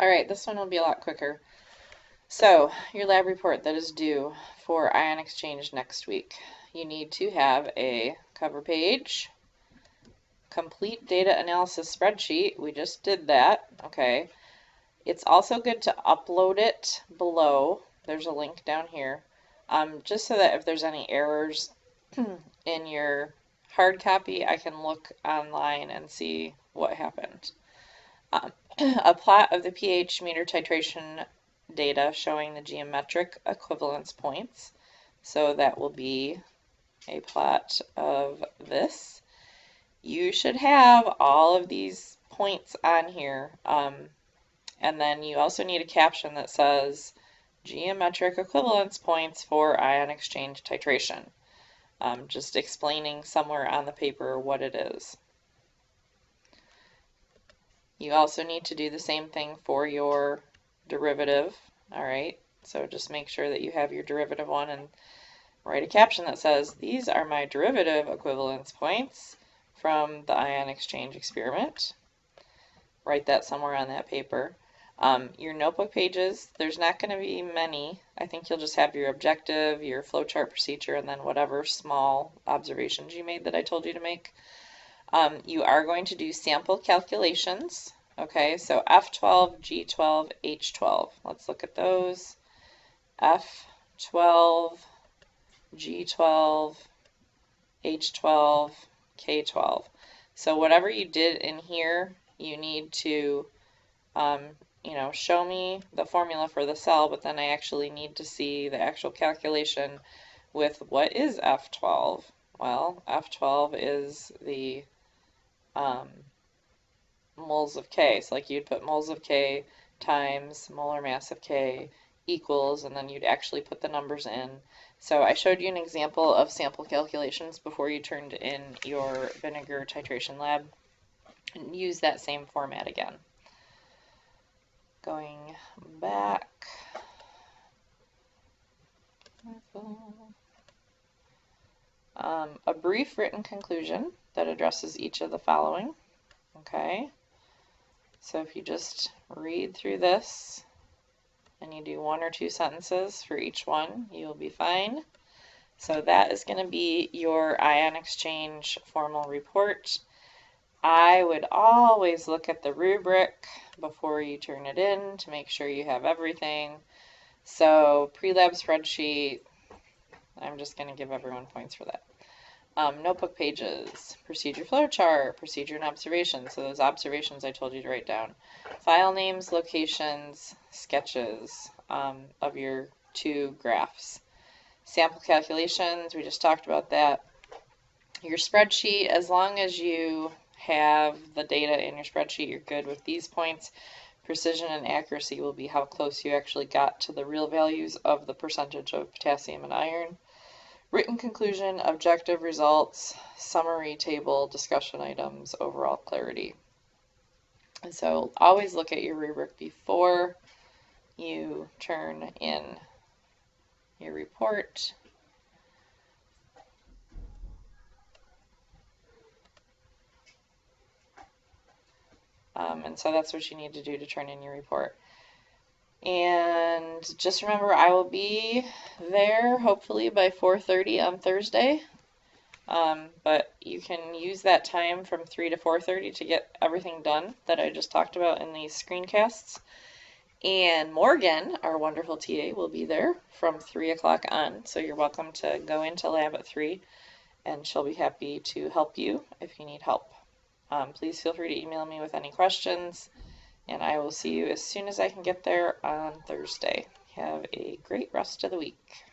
All right, this one will be a lot quicker. So, your lab report that is due for ion exchange next week. You need to have a cover page, complete data analysis spreadsheet. We just did that, okay. It's also good to upload it below. There's a link down here, just so that if there's any errors in your hard copy, I can look online and see what happened. A plot of the pH meter titration data showing the geometric equivalence points. So that will be a plot of this. You should have all of these points on here. And then you also need a caption that says geometric equivalence points for ion exchange titration. Just explaining somewhere on the paper what it is. You also need to do the same thing for your derivative. All right, so just make sure that you have your derivative one and write a caption that says, these are my derivative equivalence points from the ion exchange experiment. Write that somewhere on that paper. Your notebook pages, there's not going to be many. I think you'll just have your objective, your flowchart procedure, and then whatever small observations you made that I told you to make. You are going to do sample calculations. Okay, so F12, G12, H12. Let's look at those. F12, G12, H12, K12. So whatever you did in here, you need to show me the formula for the cell, but then I actually need to see the actual calculation with what is F12. Well, F12 is the moles of K. So like you'd put moles of K times molar mass of K equals, and then you'd actually put the numbers in. So I showed you an example of sample calculations before you turned in your vinegar titration lab, and use that same format again. Going back. A brief written conclusion that addresses each of the following. Okay, so if you just read through this and you do 1 or 2 sentences for each one, you'll be fine. So that is going to be your ion exchange formal report. I would always look at the rubric before you turn it in to make sure you have everything. So pre-lab spreadsheet, I'm just going to give everyone points for that. Notebook pages, procedure flow chart, procedure and observations. So those observations I told you to write down. File names, locations, sketches of your 2 graphs. Sample calculations, we just talked about that. Your spreadsheet, as long as you have the data in your spreadsheet, you're good with these points. Precision and accuracy will be how close you actually got to the real values of the percentage of potassium and iron. Written conclusion, objective results, summary table, discussion items, overall clarity. And so always look at your rubric before you turn in your report. And so that's what you need to do to turn in your report. And just remember, I will be there hopefully by 4:30 on Thursday. But you can use that time from 3 to 4:30 to get everything done that I just talked about in these screencasts. And Morgan, our wonderful TA, will be there from 3 o'clock on. So you're welcome to go into lab at 3, and she'll be happy to help you if you need help. Please feel free to email me with any questions, and I will see you as soon as I can get there on Thursday. Have a great rest of the week.